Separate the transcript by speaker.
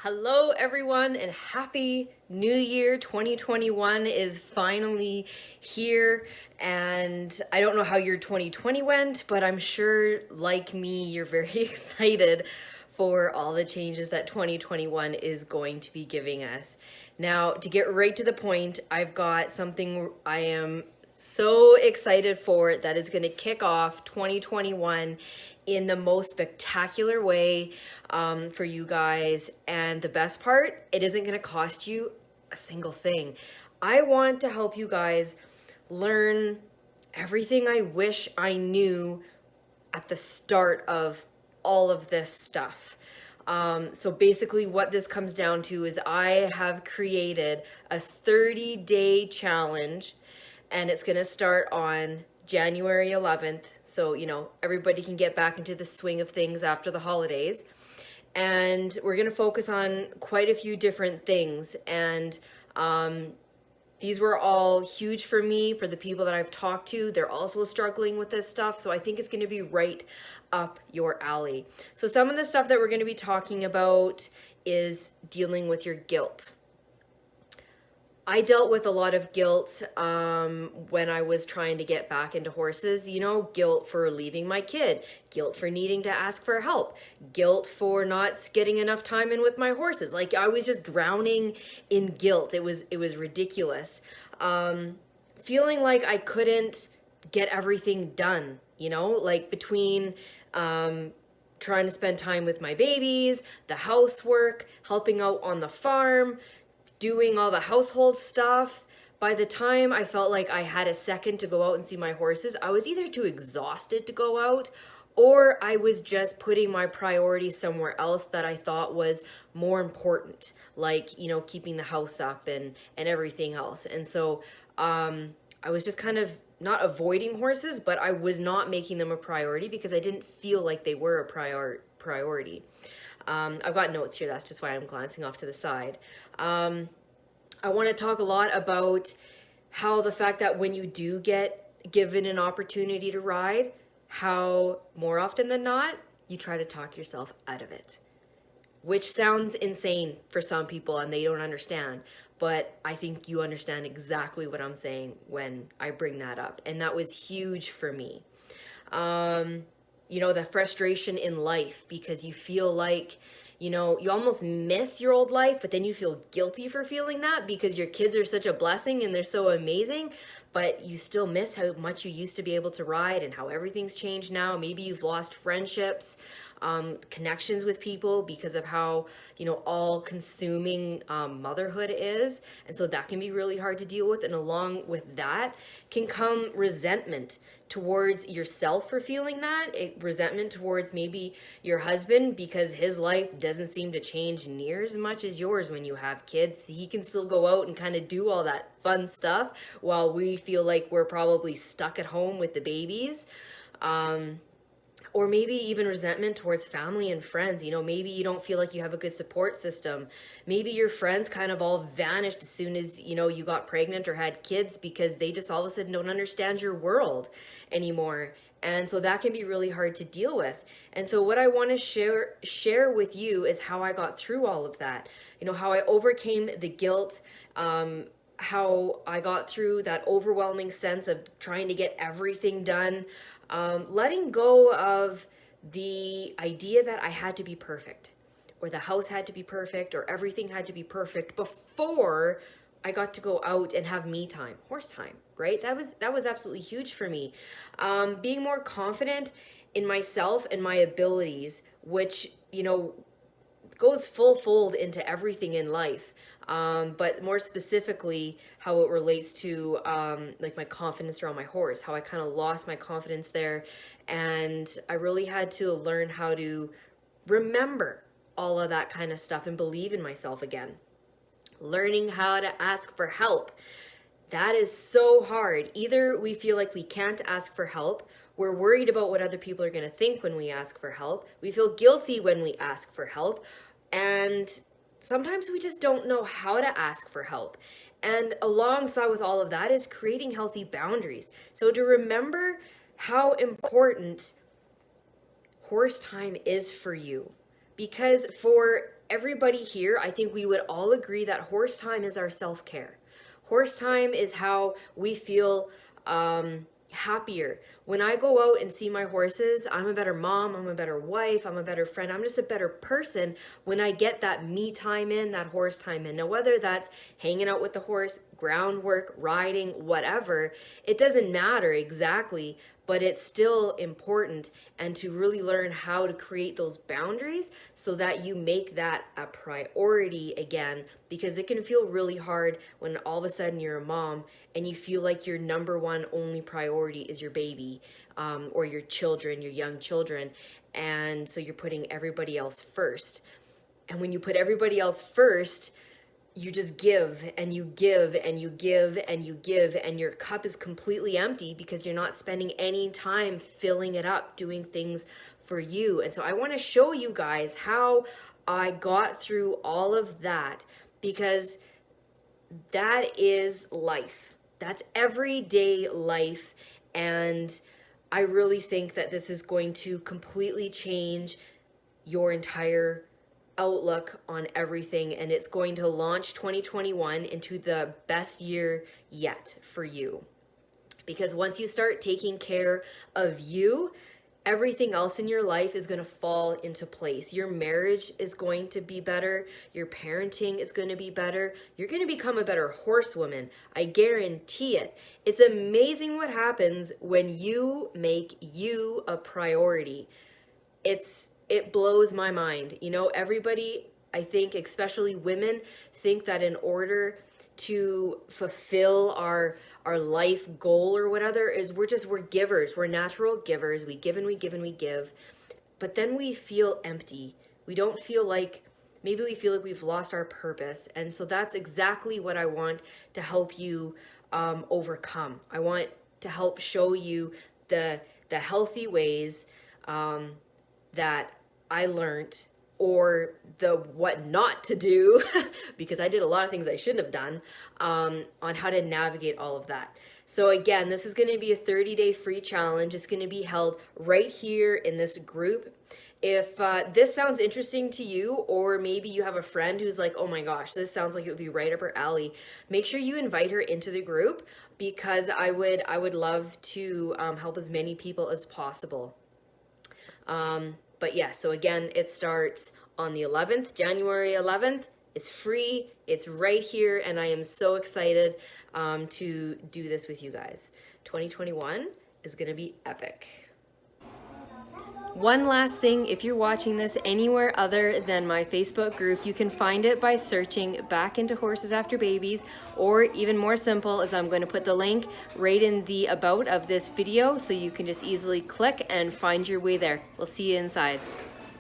Speaker 1: Hello, everyone, and happy New Year. 2021 is finally here. And I don't know how your 2020 went, but I'm sure, like me, you're very excited for all the changes that 2021 is going to be giving us. Now, to get right to the point, I've got something I am so excited for it that is going to kick off 2021 in the most spectacular way for you guys. And the best part, it isn't going to cost you a single thing. I want to help you guys learn everything I wish I knew at the start of all of this stuff. So basically, what this comes down to is I have created a 30-day challenge, and it's going to start on January 11th. So, everybody can get back into the swing of things after the holidays. And we're going to focus on quite a few different things. And these were all huge for me, for the people that I've talked to. They're also struggling with this stuff. So I think it's going to be right up your alley. So some of the stuff that we're going to be talking about is dealing with your guilt. I dealt with a lot of guilt when I was trying to get back into horses. Guilt for leaving my kid, guilt for needing to ask for help, guilt for not getting enough time in with my horses. Like, I was just drowning in guilt. It was ridiculous. Feeling like I couldn't get everything done, like between trying to spend time with my babies, the housework, helping out on the farm, doing all the household stuff. By the time I felt like I had a second to go out and see my horses, I was either too exhausted to go out, or I was just putting my priorities somewhere else that I thought was more important, like, keeping the house up and everything else. And so I was just kind of not avoiding horses, but I was not making them a priority because I didn't feel like they were a priority. I've got notes here, that's just why I'm glancing off to the side. I want to talk a lot about how the fact that when you do get given an opportunity to ride, how more often than not, you try to talk yourself out of it. Which sounds insane for some people and they don't understand. But I think you understand exactly what I'm saying when I bring that up. And that was huge for me. The frustration in life because you feel like, you almost miss your old life, but then you feel guilty for feeling that because your kids are such a blessing and they're so amazing, but you still miss how much you used to be able to ride and how everything's changed now. Maybe you've lost friendships, connections with people because of how, all consuming motherhood is. And so that can be really hard to deal with. And along with that can come resentment towards yourself for feeling that, resentment towards maybe your husband because his life doesn't seem to change near as much as yours when you have kids. He can still go out and kind of do all that fun stuff while we feel like we're probably stuck at home with the babies. Or maybe even resentment towards family and friends. Maybe you don't feel like you have a good support system. Maybe your friends kind of all vanished as soon as, you got pregnant or had kids because they just all of a sudden don't understand your world anymore. And so that can be really hard to deal with. And so what I want to share with you is how I got through all of that. How I overcame the guilt, how I got through that overwhelming sense of trying to get everything done. Letting go of the idea that I had to be perfect, or the house had to be perfect, or everything had to be perfect before I got to go out and have me time, horse time, right? That was absolutely huge for me. Being more confident in myself and my abilities, which, goes full fold into everything in life. But more specifically, how it relates to like my confidence around my horse, how I kind of lost my confidence there. And I really had to learn how to remember all of that kind of stuff and believe in myself again. Learning how to ask for help. That is so hard. Either we feel like we can't ask for help, we're worried about what other people are going to think when we ask for help, we feel guilty when we ask for help, and sometimes we just don't know how to ask for help. And alongside with all of that is creating healthy boundaries. So to remember how important horse time is for you. Because for everybody here, I think we would all agree that horse time is our self-care. Horse time is how we feel happier. When I go out and see my horses, I'm a better mom, I'm a better wife, I'm a better friend, I'm just a better person when I get that me time in, that horse time in. Now, whether that's hanging out with the horse, groundwork, riding, whatever, it doesn't matter exactly, but it's still important, and to really learn how to create those boundaries so that you make that a priority again, because it can feel really hard when all of a sudden you're a mom and you feel like your number one only priority is your baby, or your children, your young children, and so you're putting everybody else first. And when you put everybody else first, you just give and you give and you give and you give, and your cup is completely empty because you're not spending any time filling it up, doing things for you. And so I want to show you guys how I got through all of that, because that is life. That's everyday life. And I really think that this is going to completely change your entire outlook on everything, and it's going to launch 2021 into the best year yet for you. Because once you start taking care of you, everything else in your life is going to fall into place. Your marriage is going to be better. Your parenting is going to be better. You're going to become a better horsewoman. I guarantee it. It's amazing what happens when you make you a priority. It blows my mind. You know, everybody, I think, especially women, think that in order to fulfill our life goal or whatever is we're givers. We're natural givers. We give and we give and we give. But then we feel empty. We don't feel like, maybe we feel like we've lost our purpose. And so that's exactly what I want to help you overcome. I want to help show you the healthy ways that I learned, or the what not to do, because I did a lot of things I shouldn't have done, on how to navigate all of that. So again, this is going to be a 30-day free challenge. It's going to be held right here in this group. If this sounds interesting to you, or maybe you have a friend who's like, oh my gosh, this sounds like it would be right up her alley, make sure you invite her into the group, because I would love to help as many people as possible. But yeah, so again, it starts on the 11th, January 11th. It's free. It's right here. And I am so excited to do this with you guys. 2021 is going to be epic. One last thing, if you're watching this anywhere other than my Facebook group, you can find it by searching Back into Horses After Babies, or even more simple is I'm going to put the link right in the about of this video, so you can just easily click and find your way there. We'll see you inside.